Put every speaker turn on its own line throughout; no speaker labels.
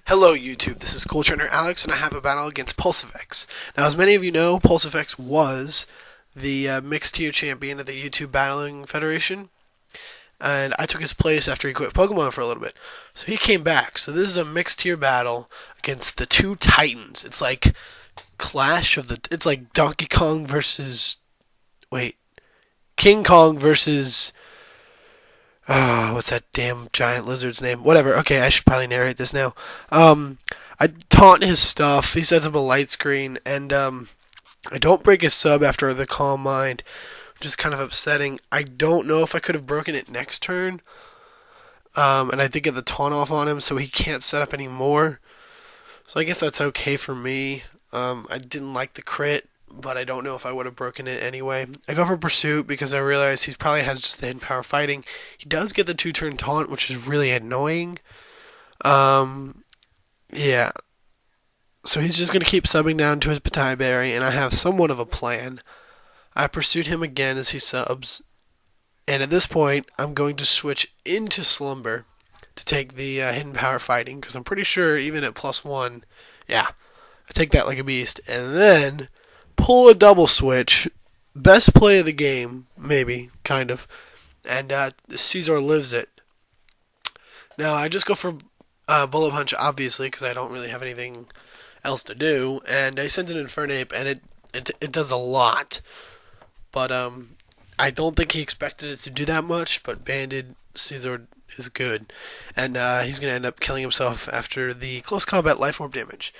Hello YouTube, this is CoolTrainerAlex and I have a battle against PulseFX. Now as many of you know, PulseFX was the mixed tier champion of the YouTube Battling Federation, and I took his place after he quit Pokemon for a little bit. So he came back. So this is a mixed tier battle against the two Titans. It's like it's like Donkey Kong versus, King Kong versus, what's that damn giant lizard's name? Whatever. Okay, I should probably narrate this now. I taunt his stuff. He sets up a light screen, and I don't break his sub after the Calm Mind, which is kind of upsetting. I don't know if I could have broken it next turn, and I did get the taunt off on him, so he can't set up anymore. So I guess that's okay for me. I didn't like the crit, but I don't know if I would have broken it anyway. I go for Pursuit because I realize he probably has just the hidden power fighting. He does get the 2-turn taunt, which is really annoying. Yeah. So he's just going to keep subbing down to his Patai Berry, and I have somewhat of a plan. I pursued him again as he subs, and at this point, I'm going to switch into Slumber to take the hidden power fighting, because I'm pretty sure even at +1, yeah, I take that like a beast, and then pull a double switch, best play of the game, maybe, kind of, and Caesar lives it. Now, I just go for Bullet Punch, obviously, because I don't really have anything else to do, and I sent an Infernape, and it does a lot, but I don't think he expected it to do that much, but Banded Caesar is good, and he's going to end up killing himself after the close combat life orb damage.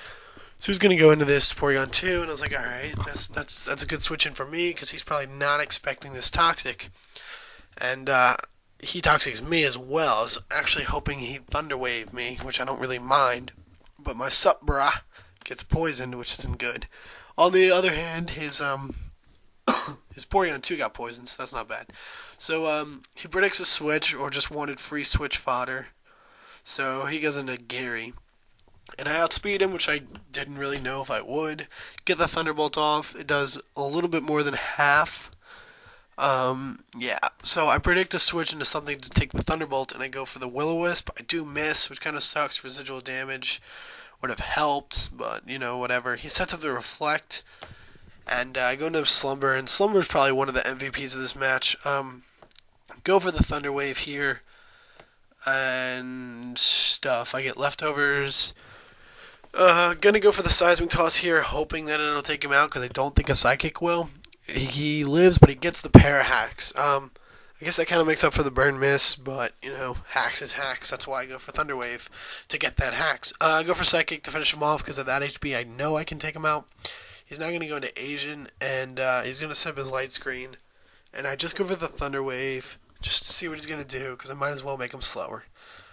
So he's going to go into this Porygon 2, and I was like, alright, that's a good switch in for me, because he's probably not expecting this Toxic. And he Toxics me as well. I was actually hoping he'd Thunder Wave me, which I don't really mind. But my sup brah gets poisoned, which isn't good. On the other hand, his Porygon 2 got poisoned, so that's not bad. So he predicts a switch, or just wanted free switch fodder. So he goes into Gary. And I outspeed him, which I didn't really know if I would. Get the Thunderbolt off. It does a little bit more than half. Yeah. So I predict a switch into something to take the Thunderbolt, and I go for the Will-O-Wisp. I do miss, which kind of sucks. Residual damage would have helped, but, whatever. He sets up the Reflect, and I go into Slumber, and Slumber is probably one of the MVPs of this match. Go for the Thunder Wave here, and stuff. I get leftovers. Gonna go for the Seismic Toss here, hoping that it'll take him out, because I don't think a Psychic will. He lives, but he gets the Para-Hacks. I guess that kind of makes up for the Burn Miss, but, Hacks is Hacks. That's why I go for Thunder Wave, to get that Hacks. I go for Psychic to finish him off, because at that HP, I know I can take him out. He's now going to go into Asian, and he's going to set up his Light Screen. And I just go for the Thunder Wave, just to see what he's going to do, because I might as well make him slower.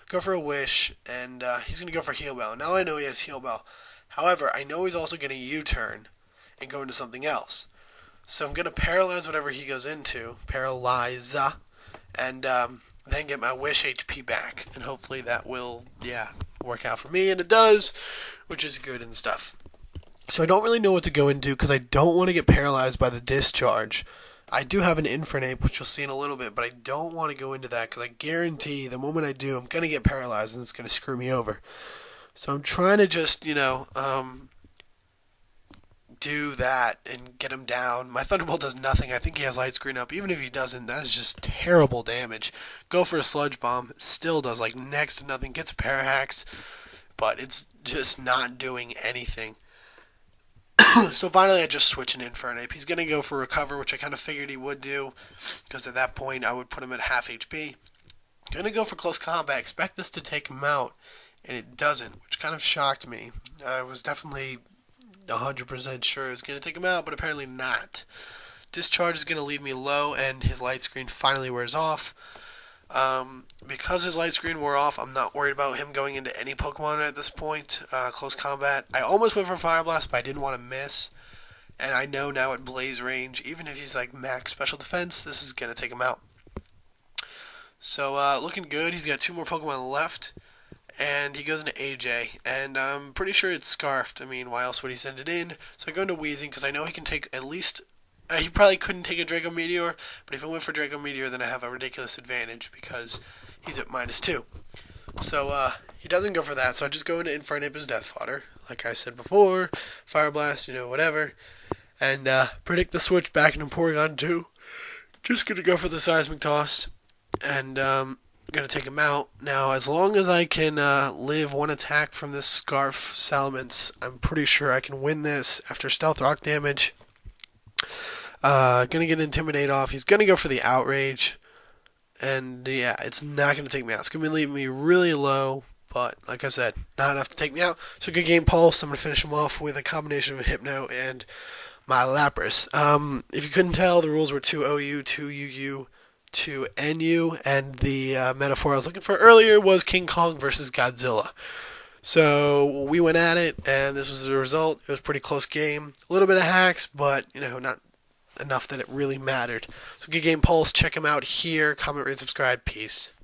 Go for a Wish, and he's going to go for Heal Bell. Now I know he has Heal Bell. However, I know he's also going to U-turn and go into something else. So I'm going to Paralyze whatever he goes into, Paralyze, and then get my Wish HP back. And hopefully that will, work out for me, and it does, which is good and stuff. So I don't really know what to go into, because I don't want to get paralyzed by the Discharge. I do have an Infernape, which you'll see in a little bit, but I don't want to go into that, because I guarantee the moment I do, I'm going to get paralyzed, and it's going to screw me over. So I'm trying to just, do that and get him down. My Thunderbolt does nothing. I think he has Light Screen up. Even if he doesn't, that is just terrible damage. Go for a Sludge Bomb. Still does, next to nothing. Gets Para-Hacks, but it's just not doing anything. So finally I just switch an Infernape. He's going to go for Recover, which I kind of figured he would do, because at that point I would put him at half HP. Going to go for Close Combat. Expect this to take him out, and it doesn't, which kind of shocked me. I was definitely 100% sure it was going to take him out, but apparently not. Discharge is going to leave me low, and his Light Screen finally wears off. Because his Light Screen wore off, I'm not worried about him going into any Pokemon at this point. Close Combat. I almost went for Fire Blast, but I didn't want to miss. And I know now at Blaze range, even if he's max Special Defense, this is going to take him out. So, looking good. He's got 2 more Pokemon left. And he goes into AJ. And I'm pretty sure it's Scarfed. I mean, why else would he send it in? So I go into Weezing, because I know he can take at least... he probably couldn't take a Draco Meteor, but if I went for Draco Meteor, then I have a ridiculous advantage, because he's at -2. So he doesn't go for that. So I just go into Infernape's Death Fodder, like I said before, Fire Blast, whatever, and predict the switch back into Porygon 2. Just gonna go for the Seismic Toss, and gonna take him out. Now, as long as I can live one attack from this Scarf Salamence, I'm pretty sure I can win this after Stealth Rock damage. Gonna get Intimidate off. He's gonna go for the Outrage. And yeah, it's not going to take me out. It's going to leave me really low, but like I said, not enough to take me out. So good game, Pulse. I'm going to finish him off with a combination of Hypno and my Lapras. If you couldn't tell, the rules were 2 OU, 2 UU, 2 NU, and the metaphor I was looking for earlier was King Kong versus Godzilla. So we went at it, and this was the result. It was a pretty close game. A little bit of hacks, but not enough that it really mattered. So good game, Pulse. Check him out here. Comment, rate, subscribe. Peace.